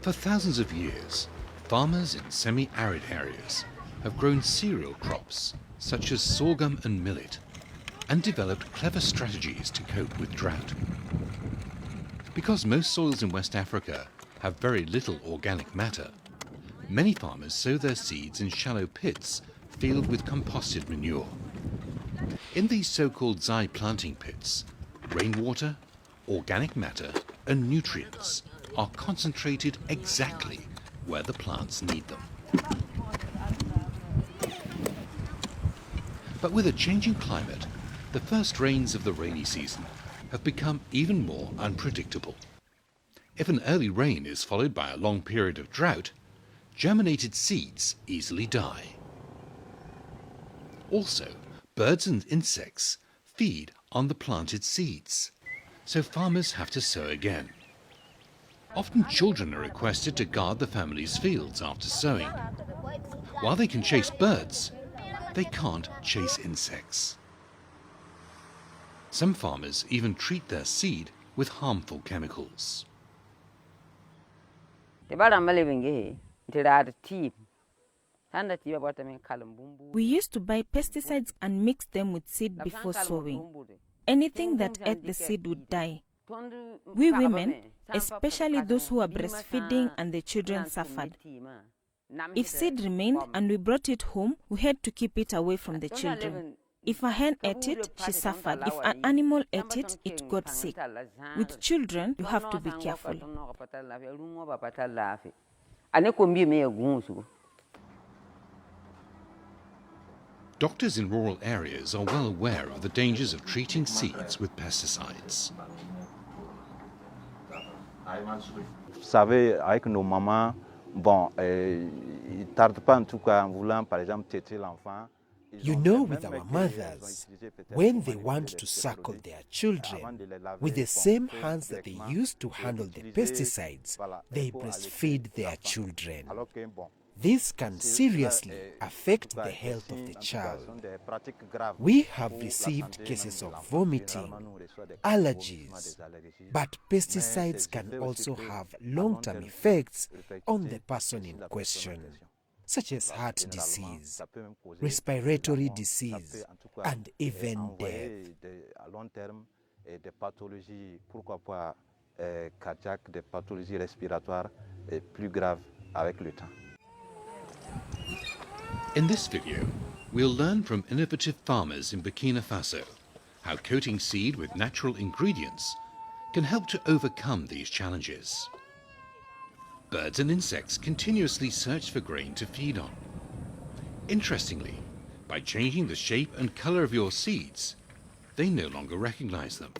For thousands of years, farmers in semi-arid areas have grown cereal crops such as sorghum and millet and developed clever strategies to cope with drought. Because most soils in West Africa have very little organic matter, many farmers sow their seeds in shallow pits filled with composted manure. In these so-called zai planting pits, rainwater, organic matter and nutrients are concentrated exactly where the plants need them. But with a changing climate, the first rains of the rainy season have become even more unpredictable. If an early rain is followed by a long period of drought, germinated seeds easily die. Also, birds and insects feed on the planted seeds, so farmers have to sow again. Often children are requested to guard the family's fields after sowing. While they can chase birds, they can't chase insects. Some farmers even treat their seed with harmful chemicals. We used to buy pesticides and mix them with seed before sowing. Anything that ate the seed would die. We women, especially those who are breastfeeding and the children, suffered. If seed remained and we brought it home, we had to keep it away from the children. If a hen ate it, she suffered. If an animal ate it, it got sick. With children, you have to be careful. Doctors in rural areas are well aware of the dangers of treating seeds with pesticides. Vous savez, avec nos mamans, ils ne tardent pas en tout cas en voulant, par exemple, téter l'enfant. You know, with our mothers, when they want to suckle their children, with the same hands that they use to handle the pesticides, they breastfeed their children. This can seriously affect the health of the child. We have received cases of vomiting, allergies, but pesticides can also have long-term effects on the person in question, such as heart disease, respiratory disease, and even death. Des pathologies, pourquoi pas cardiaques, des pathologies respiratoires plus graves avec le temps. In this video, we'll learn from innovative farmers in Burkina Faso how coating seed with natural ingredients can help to overcome these challenges. Birds and insects continuously search for grain to feed on. Interestingly, by changing the shape and color of your seeds, they no longer recognize them.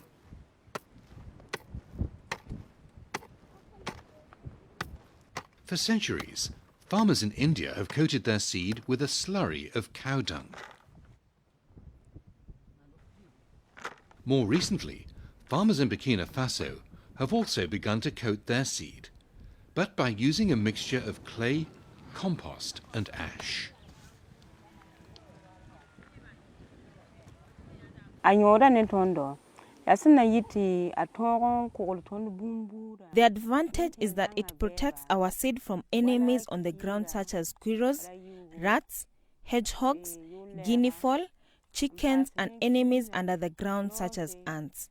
For centuries, farmers in India have coated their seed with a slurry of cow dung. More recently, farmers in Burkina Faso have also begun to coat their seed, but by using a mixture of clay, compost and ash. The advantage is that it protects our seed from enemies on the ground such as squirrels, rats, hedgehogs, guinea fowl, chickens, and enemies under the ground such as ants.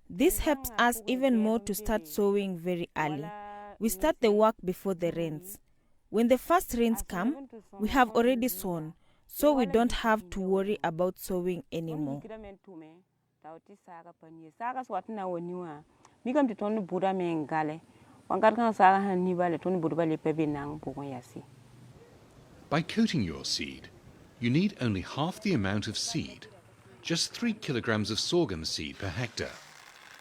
This helps us even more to start sowing very early. We start the work before the rains. When the first rains come, we have already sown, so we don't have to worry about sowing anymore. By coating your seed, you need only half the amount of seed, just 3 kilograms of sorghum seed per hectare,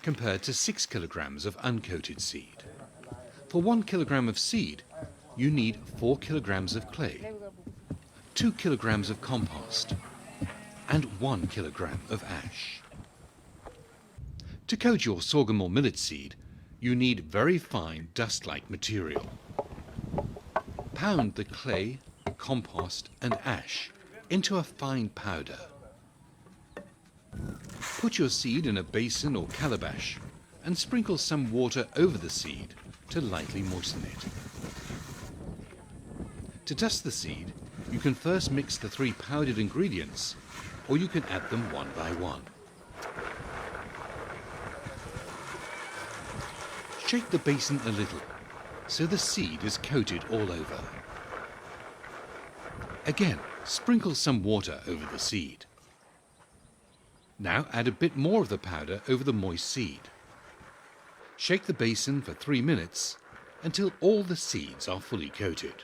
compared to 6 kilograms of uncoated seed. For 1 kilogram of seed, you need 4 kilograms of clay, 2 kilograms of compost, and 1 kilogram of ash. To coat your sorghum or millet seed, you need very fine dust-like material. Pound the clay, compost, and ash into a fine powder. Put your seed in a basin or calabash and sprinkle some water over the seed to lightly moisten it. To dust the seed, you can first mix the 3 powdered ingredients, or you can add them one by one. Shake the basin a little, so the seed is coated all over. Again, sprinkle some water over the seed. Now add a bit more of the powder over the moist seed. Shake the basin for 3 minutes until all the seeds are fully coated.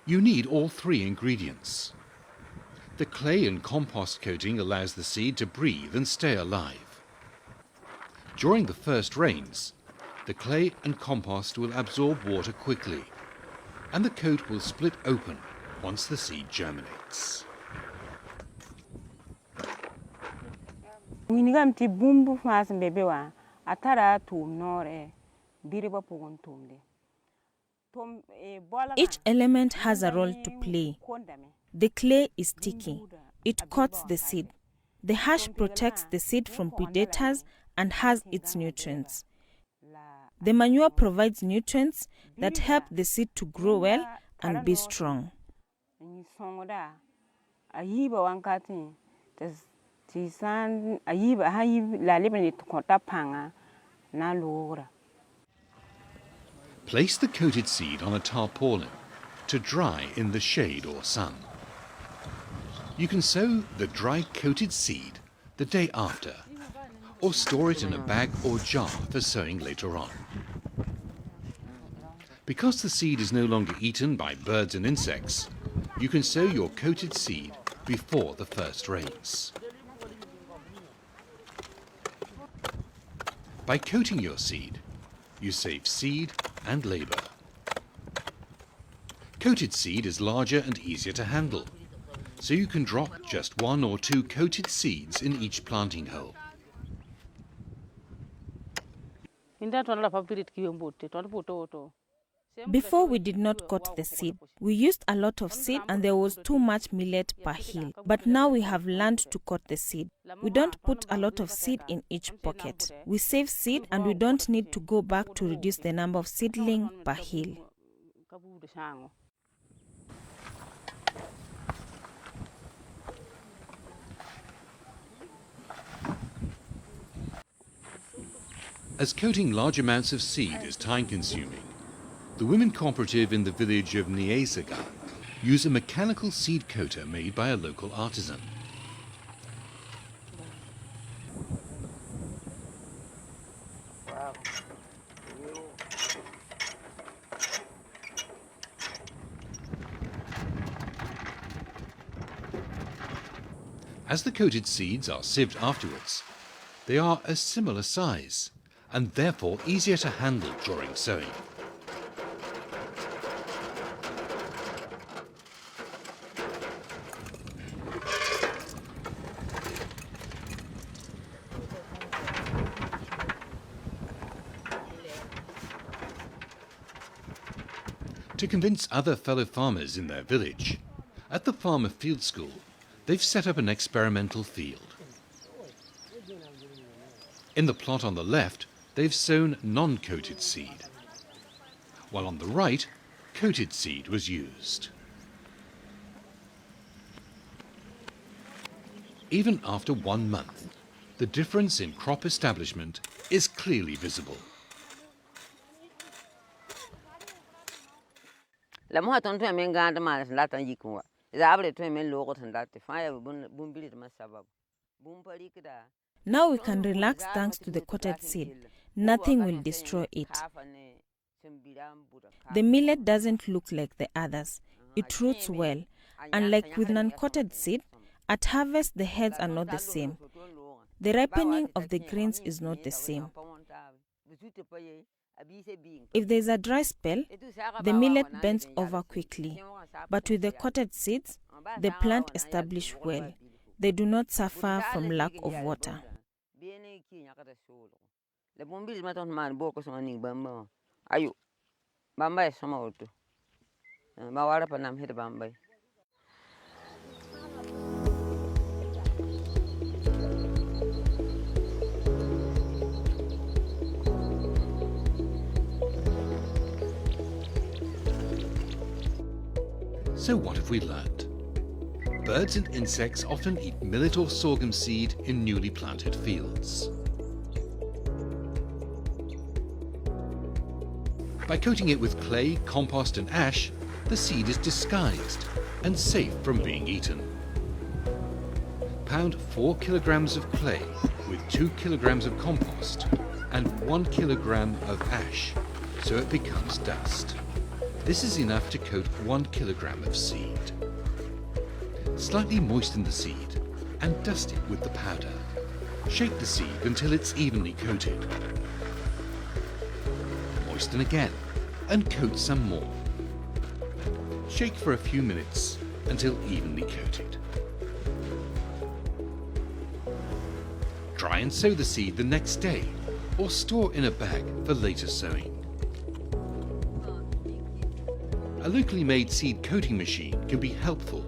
You need all 3 ingredients. The clay and compost coating allows the seed to breathe and stay alive. During the first rains, the clay and compost will absorb water quickly, and the coat will split open once the seed germinates. Each element has a role to play. The clay is sticky. It coats the seed. The ash protects the seed from predators and has its nutrients. The manure provides nutrients that help the seed to grow well and be strong. Place the coated seed on a tarpaulin to dry in the shade or sun. You can sow the dry coated seed the day after, or store it in a bag or jar for sowing later on. Because the seed is no longer eaten by birds and insects, you can sow your coated seed before the first rains. By coating your seed, you save seed and labor. Coated seed is larger and easier to handle, so you can drop just 1 or 2 coated seeds in each planting hole. Before we did not coat the seed. We used a lot of seed and there was too much millet per hill. But now we have learned to coat the seed. We don't put a lot of seed in each pocket. We save seed and we don't need to go back to reduce the number of seedling per hill. As coating large amounts of seed is time-consuming, the women cooperative in the village of Niesaga use a mechanical seed coater made by a local artisan. As the coated seeds are sieved afterwards, they are a similar size and therefore easier to handle during sowing. To convince other fellow farmers in their village, at the Farmer Field School, they've set up an experimental field. In the plot on the left, they've sown non-coated seed, while on the right, coated seed was used. Even after 1 month, the difference in crop establishment is clearly visible. Now we can relax thanks to the coated seed. Nothing will destroy it. The millet doesn't look like the others. It roots well. Unlike with non-coated seed, at harvest the heads are not the same. The ripening of the grains is not the same. If there is a dry spell, the millet bends over quickly. But with the coated seeds, the plant establish well. They do not suffer from lack of water. So what have we learned? Birds and insects often eat millet or sorghum seed in newly planted fields. By coating it with clay, compost and ash, the seed is disguised and safe from being eaten. Pound 4 kilograms of clay with 2 kilograms of compost and 1 kilogram of ash, so it becomes dust. This is enough to coat 1 kilogram of seed. Slightly moisten the seed and dust it with the powder. Shake the seed until it's evenly coated. Moisten again and coat some more. Shake for a few minutes until evenly coated. Dry and sow the seed the next day or store in a bag for later sowing. A locally made seed coating machine can be helpful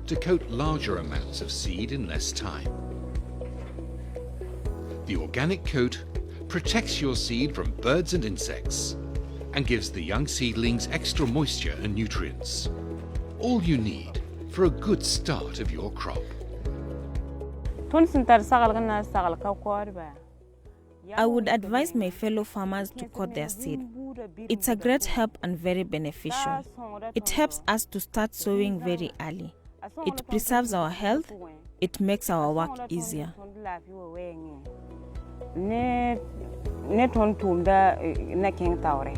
to coat larger amounts of seed in less time. The organic coat protects your seed from birds and insects and gives the young seedlings extra moisture and nutrients. All you need for a good start of your crop. I would advise my fellow farmers to coat their seed. It's a great help and very beneficial. It helps us to start sowing very early. It preserves our health. It makes our work easier. Ne ton tunda na king tawre